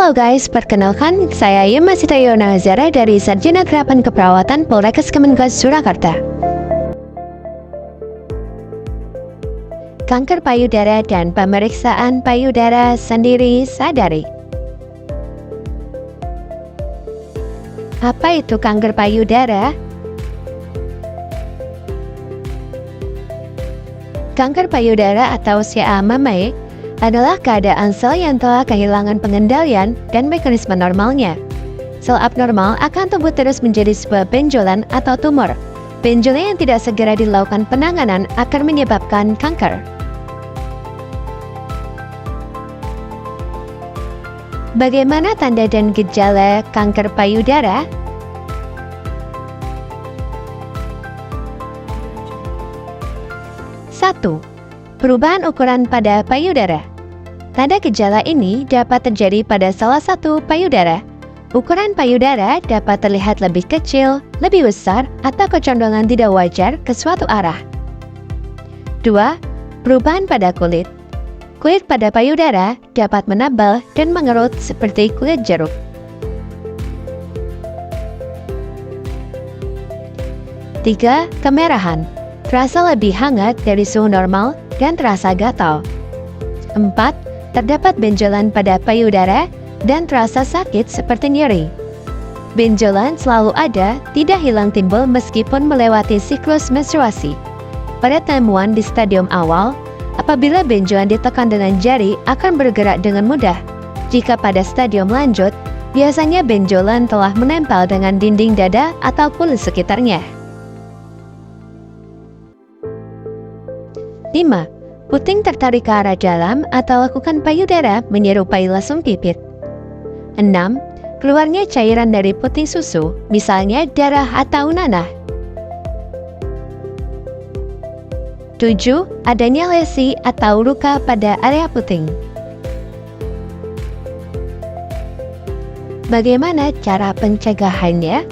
Halo guys, perkenalkan saya Yumasita Yonazara dari Sarjana Terapan Keperawatan Poltekkes Kemenkes Surakarta. Kanker payudara dan pemeriksaan payudara sendiri sadari. Apa itu kanker payudara? Kanker payudara atau CA-MAME adalah keadaan sel yang telah kehilangan pengendalian dan mekanisme normalnya. Sel abnormal akan tumbuh terus menjadi sebuah benjolan atau tumor. Benjolan yang tidak segera dilakukan penanganan akan menyebabkan kanker. Bagaimana tanda dan gejala kanker payudara? Satu, perubahan ukuran pada payudara. Tanda gejala ini dapat terjadi pada salah satu payudara. Ukuran payudara dapat terlihat lebih kecil, lebih besar, atau kecondongan tidak wajar ke suatu arah. 2. Perubahan pada kulit. Kulit pada payudara dapat menambal dan mengerut seperti kulit jeruk. 3. Kemerahan. Terasa lebih hangat dari suhu normal dan terasa gatal. 4. Terdapat benjolan pada payudara dan terasa sakit seperti nyeri. Benjolan selalu ada, tidak hilang timbul meskipun melewati siklus menstruasi. Pada temuan di stadium awal, apabila benjolan ditekan dengan jari akan bergerak dengan mudah. Jika pada stadium lanjut, biasanya benjolan telah menempel dengan dinding dada atau kulit sekitarnya. 5. Puting tertarik ke arah dalam atau lakukan payudara menyerupai lesung pipit. 6. Keluarnya cairan dari puting susu, misalnya darah atau nanah. 7. Adanya lesi atau luka pada area puting. Bagaimana cara pencegahannya?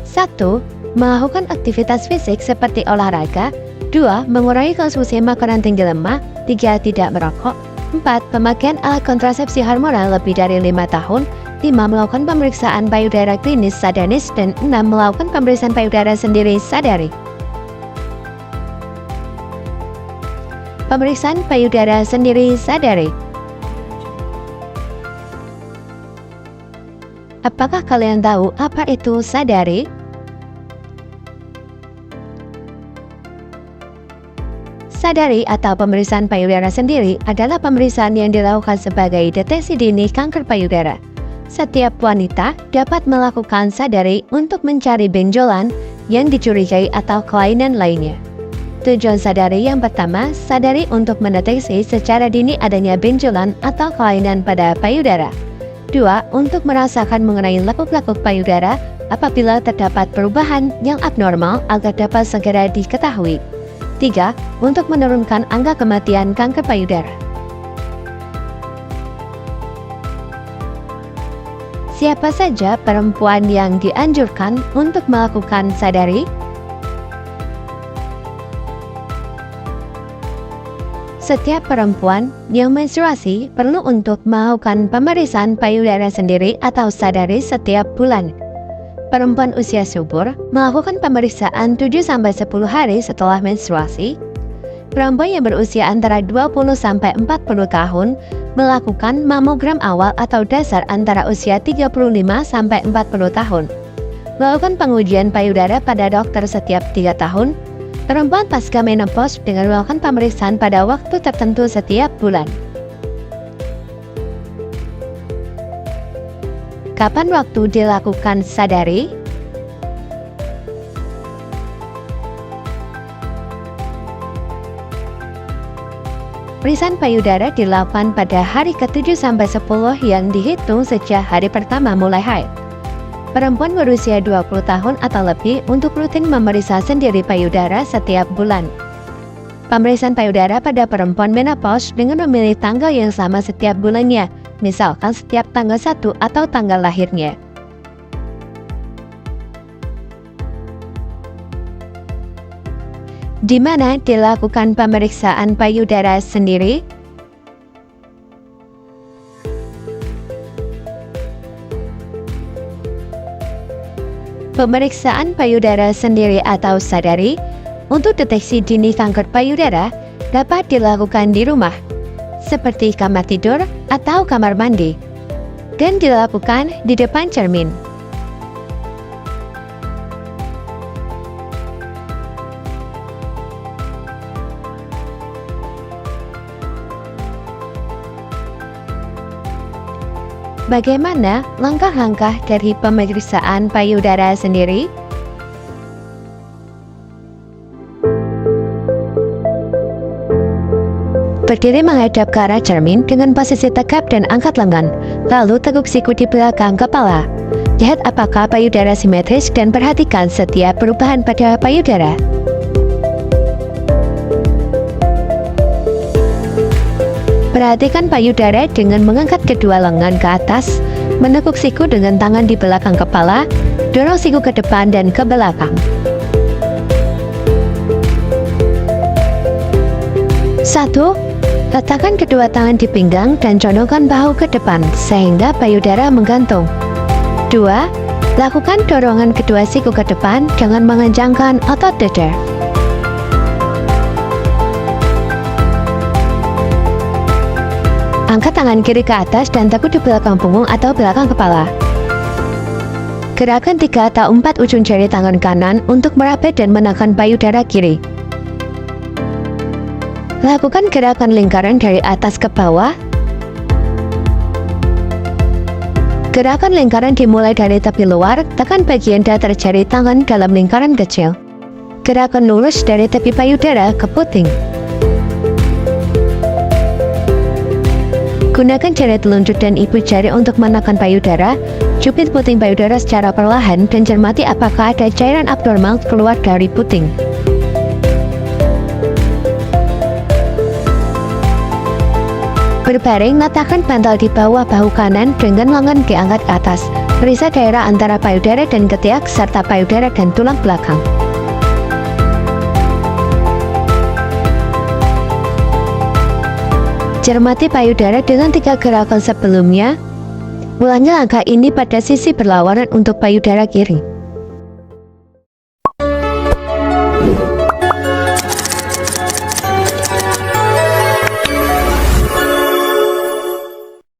1. Melakukan aktivitas fisik seperti olahraga. 2. Mengurangi konsumsi makanan tinggi lemak. 3. Tidak merokok. 4. Pemakaian alat kontrasepsi hormonal lebih dari 5 tahun. 5. Melakukan pemeriksaan payudara klinis sadanis. Dan 6. Melakukan pemeriksaan payudara sendiri sadari. Pemeriksaan payudara sendiri sadari. Apakah kalian tahu apa itu sadari? Sadari atau pemeriksaan payudara sendiri adalah pemeriksaan yang dilakukan sebagai deteksi dini kanker payudara. Setiap wanita dapat melakukan sadari untuk mencari benjolan yang dicurigai atau kelainan lainnya. Tujuan sadari yang pertama, sadari untuk mendeteksi secara dini adanya benjolan atau kelainan pada payudara. 2. Untuk merasakan mengenai lekuk-lekuk payudara apabila terdapat perubahan yang abnormal agar dapat segera diketahui. 3. Untuk menurunkan angka kematian kanker payudara. Siapa saja perempuan yang dianjurkan untuk melakukan sadari? Setiap perempuan yang menstruasi perlu untuk melakukan pemeriksaan payudara sendiri atau sadari setiap bulan. Perempuan usia subur melakukan pemeriksaan 7-10 hari setelah menstruasi. Perempuan yang berusia antara 20-40 tahun melakukan mamogram awal atau dasar antara usia 35-40 tahun. Melakukan pengujian payudara pada dokter setiap 3 tahun. Perempuan pasca menopause dengan melakukan pemeriksaan pada waktu tertentu setiap bulan. Kapan waktu dilakukan sadari? Pemeriksaan payudara dilakukan pada hari ke-7-10 yang dihitung sejak hari pertama mulai haid. Perempuan berusia 20 tahun atau lebih untuk rutin memeriksa sendiri payudara setiap bulan. Pemeriksaan payudara pada perempuan menopause dengan memilih tanggal yang sama setiap bulannya, misalkan setiap tanggal 1 atau tanggal lahirnya. Di mana dilakukan pemeriksaan payudara sendiri? Pemeriksaan payudara sendiri atau sadari untuk deteksi dini kanker payudara dapat dilakukan di rumah, seperti kamar tidur atau kamar mandi, dan dilakukan di depan cermin. Bagaimana langkah-langkah dari pemeriksaan payudara sendiri? Berdiri menghadap ke arah cermin dengan posisi tegap dan angkat lengan, lalu teguk siku di belakang kepala. Lihat apakah payudara simetris dan perhatikan setiap perubahan pada payudara. Perhatikan payudara dengan mengangkat kedua lengan ke atas, menekuk siku dengan tangan di belakang kepala, dorong siku ke depan dan ke belakang. 1. Letakkan kedua tangan di pinggang dan condongkan bahu ke depan sehingga payudara menggantung. 2. Lakukan dorongan kedua siku ke depan dengan mengencangkan otot dada. Angkat tangan kiri ke atas dan tekuk di belakang punggung atau belakang kepala. Gerakan 3 atau 4 ujung jari tangan kanan untuk merapet dan menekan payudara kiri. Lakukan gerakan lingkaran dari atas ke bawah. Gerakan lingkaran dimulai dari tepi luar, tekan bagian datar jari tangan dalam lingkaran kecil. Gerakan lurus dari tepi payudara ke puting. Gunakan jari telunjuk dan ibu jari untuk menekan payudara, cubit puting payudara secara perlahan dan cermati apakah ada cairan abnormal keluar dari puting. Berbaring, letakkan bantal di bawah bahu kanan dengan lengan diangkat ke atas. Periksa daerah antara payudara dan ketiak serta payudara dan tulang belakang. Cermati payudara dengan 3 gerakan sebelumnya. Ulangi langkah ini pada sisi berlawanan untuk payudara kiri.